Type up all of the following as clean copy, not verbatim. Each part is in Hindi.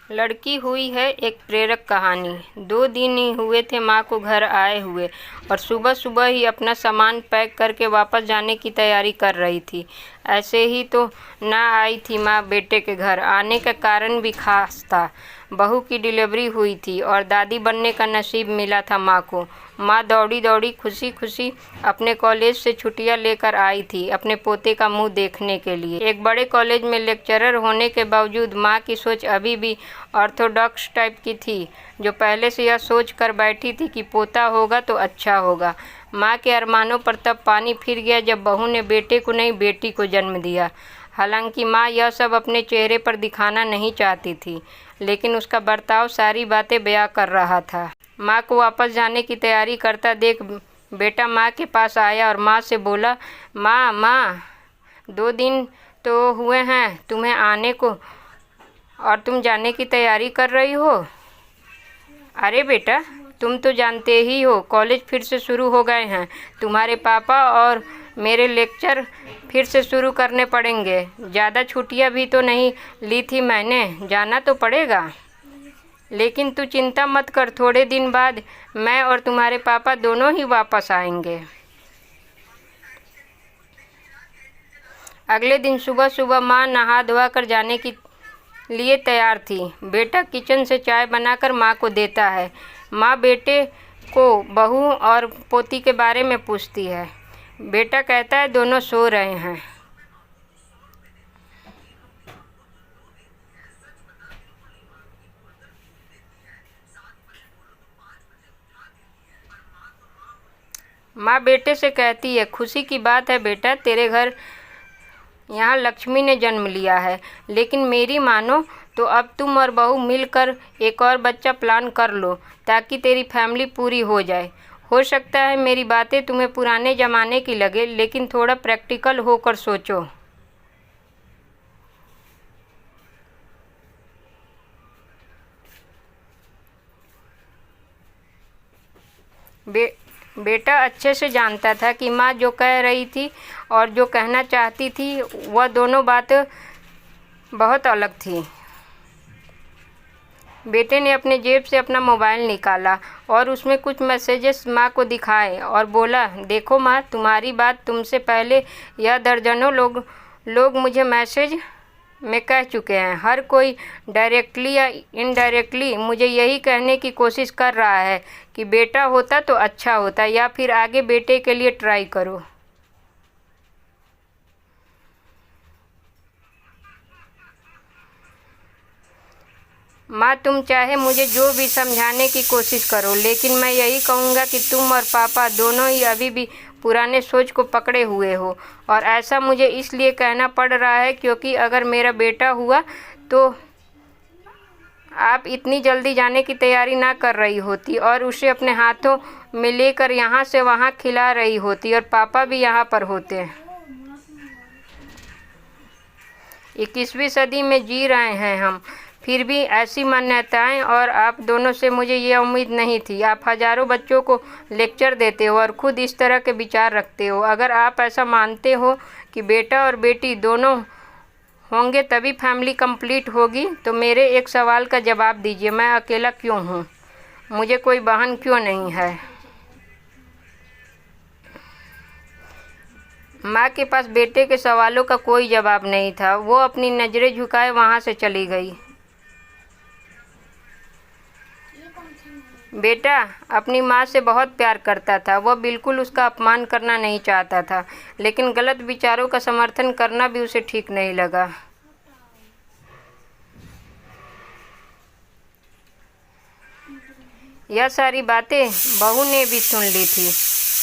लड़की हुई है एक प्रेरक कहानी। 2 दिन ही हुए थे माँ को घर आए हुए और सुबह सुबह ही अपना सामान पैक करके वापस जाने की तैयारी कर रही थी। ऐसे ही तो ना आई थी माँ बेटे के घर। आने का कारण भी खास था। बहू की डिलीवरी हुई थी और दादी बनने का नसीब मिला था माँ को। माँ दौड़ी दौड़ी खुशी खुशी अपने कॉलेज से छुट्टियाँ लेकर आई थी अपने पोते का मुंह देखने के लिए। एक बड़े कॉलेज में लेक्चरर होने के बावजूद माँ की सोच अभी भी ऑर्थोडॉक्स टाइप की थी, जो पहले से यह सोच कर बैठी थी कि पोता होगा तो अच्छा होगा। माँ के अरमानों पर तब पानी फिर गया जब बहू ने बेटे को नहीं बेटी को जन्म दिया। हालांकि माँ यह सब अपने चेहरे पर दिखाना नहीं चाहती थी, लेकिन उसका बर्ताव सारी बातें बयां कर रहा था। माँ को वापस जाने की तैयारी करता देख बेटा माँ के पास आया और माँ से बोला, माँ 2 दिन तो हुए हैं तुम्हें आने को और तुम जाने की तैयारी कर रही हो। अरे बेटा, तुम तो जानते ही हो कॉलेज फिर से शुरू हो गए हैं। तुम्हारे पापा और मेरे लेक्चर फिर से शुरू करने पड़ेंगे। ज़्यादा छुट्टियां भी तो नहीं ली थी मैंने, जाना तो पड़ेगा। लेकिन तू चिंता मत कर, थोड़े दिन बाद मैं और तुम्हारे पापा दोनों ही वापस आएंगे। अगले दिन सुबह सुबह माँ नहा धोवा कर जाने की लिए तैयार थी। बेटा किचन से चाय बनाकर माँ को देता है। माँ बेटे को बहू और पोती के बारे में पूछती है। बेटा कहता है दोनों सो रहे हैं। माँ बेटे से कहती है, खुशी की बात है बेटा, तेरे घर यहाँ लक्ष्मी ने जन्म लिया है। लेकिन मेरी मानो तो अब तुम और बहू मिलकर एक और बच्चा प्लान कर लो ताकि तेरी फैमिली पूरी हो जाए। हो सकता है मेरी बातें तुम्हें पुराने ज़माने की लगे, लेकिन थोड़ा प्रैक्टिकल होकर सोचो। बेटा अच्छे से जानता था कि माँ जो कह रही थी और जो कहना चाहती थी वह दोनों बातें बहुत अलग थी। बेटे ने अपने जेब से अपना मोबाइल निकाला और उसमें कुछ मैसेजेस माँ को दिखाए और बोला, देखो माँ, तुम्हारी बात तुमसे पहले यह दर्जनों लोग मुझे मैसेज में कह चुके हैं। हर कोई डायरेक्टली या इनडायरेक्टली मुझे यही कहने की कोशिश कर रहा है कि बेटा होता तो अच्छा होता, या फिर आगे बेटे के लिए ट्राई करो। माँ, तुम चाहे मुझे जो भी समझाने की कोशिश करो, लेकिन मैं यही कहूँगा कि तुम और पापा दोनों ही अभी भी पुराने सोच को पकड़े हुए हो। और ऐसा मुझे इसलिए कहना पड़ रहा है क्योंकि अगर मेरा बेटा हुआ तो आप इतनी जल्दी जाने की तैयारी ना कर रही होती और उसे अपने हाथों में लेकर यहाँ से वहाँ खिला रही होती और पापा भी यहाँ पर होते। 21वीं सदी में जी रहे हैं हम, फिर भी ऐसी मान्यताएं और आप दोनों से मुझे ये उम्मीद नहीं थी। आप हज़ारों बच्चों को लेक्चर देते हो और खुद इस तरह के विचार रखते हो। अगर आप ऐसा मानते हो कि बेटा और बेटी दोनों होंगे तभी फैमिली कंप्लीट होगी, तो मेरे एक सवाल का जवाब दीजिए, मैं अकेला क्यों हूँ? मुझे कोई बहन क्यों नहीं है? माँ के पास बेटे के सवालों का कोई जवाब नहीं था। वो अपनी नज़रें झुकाए वहाँ से चली गई। बेटा अपनी माँ से बहुत प्यार करता था। वह बिल्कुल उसका अपमान करना नहीं चाहता था, लेकिन गलत विचारों का समर्थन करना भी उसे ठीक नहीं लगा। यह सारी बातें बहू ने भी सुन ली थी।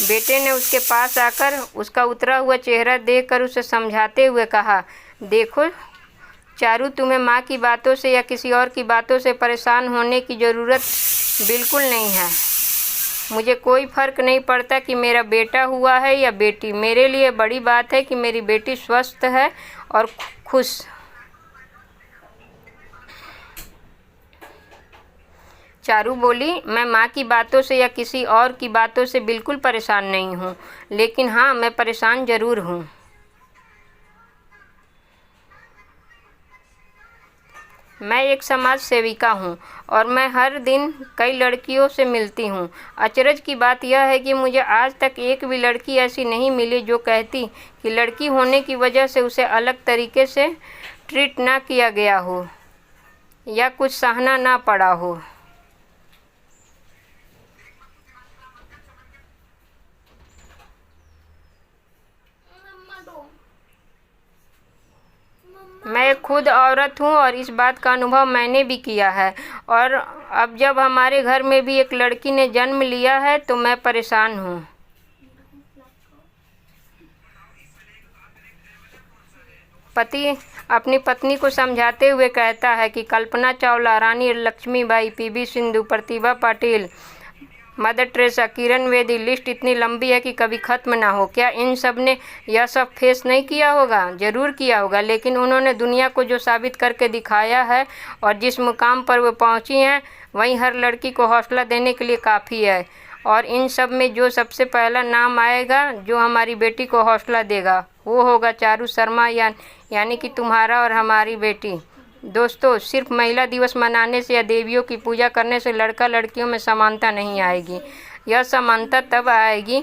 बेटे ने उसके पास आकर उसका उतरा हुआ चेहरा देखकर उसे समझाते हुए कहा, देखो चारू, तुम्हें माँ की बातों से या किसी और की बातों से परेशान होने की ज़रूरत बिल्कुल नहीं है। मुझे कोई फ़र्क नहीं पड़ता कि मेरा बेटा हुआ है या बेटी। मेरे लिए बड़ी बात है कि मेरी बेटी स्वस्थ है और खुश। चारू बोली, मैं माँ की बातों से या किसी और की बातों से बिल्कुल परेशान नहीं हूँ, लेकिन हाँ, मैं परेशान ज़रूर हूँ। मैं एक समाज सेविका हूँ और मैं हर दिन कई लड़कियों से मिलती हूँ। अचरज की बात यह है कि मुझे आज तक एक भी लड़की ऐसी नहीं मिली जो कहती कि लड़की होने की वजह से उसे अलग तरीके से ट्रीट ना किया गया हो या कुछ सहना ना पड़ा हो। मैं खुद औरत हूँ और इस बात का अनुभव मैंने भी किया है। और अब जब हमारे घर में भी एक लड़की ने जन्म लिया है तो मैं परेशान हूँ। पति अपनी पत्नी को समझाते हुए कहता है कि कल्पना चावला, रानी Lakshmibai, PV Sindhu, Pratibha Patil, mother Teresa, Kiran Bedi, list इतनी लंबी है कि कभी ख़त्म ना हो। क्या इन सब ने यह सब फेस नहीं किया होगा? ज़रूर किया होगा, लेकिन उन्होंने दुनिया को जो साबित करके दिखाया है और जिस मुकाम पर वो पहुंची हैं वहीं हर लड़की को हौसला देने के लिए काफ़ी है। और इन सब में जो सबसे पहला नाम आएगा जो हमारी बेटी को हौसला देगा वो होगा चारू शर्मा, यानी कि तुम्हारा और हमारी बेटी। दोस्तों, सिर्फ महिला दिवस मनाने से या देवियों की पूजा करने से लड़का लड़कियों में समानता नहीं आएगी। यह समानता तब आएगी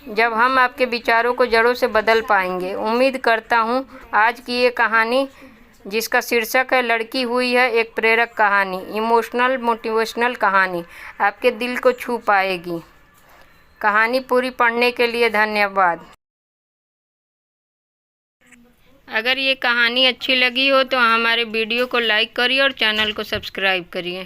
जब हम आपके विचारों को जड़ों से बदल पाएंगे। उम्मीद करता हूँ आज की ये कहानी, जिसका शीर्षक है लड़की हुई है एक प्रेरक कहानी, इमोशनल मोटिवेशनल कहानी, आपके दिल को छू पाएगी। कहानी पूरी पढ़ने के लिए धन्यवाद। अगर ये कहानी अच्छी लगी हो तो हमारे वीडियो को लाइक करिए और चैनल को सब्सक्राइब करिए।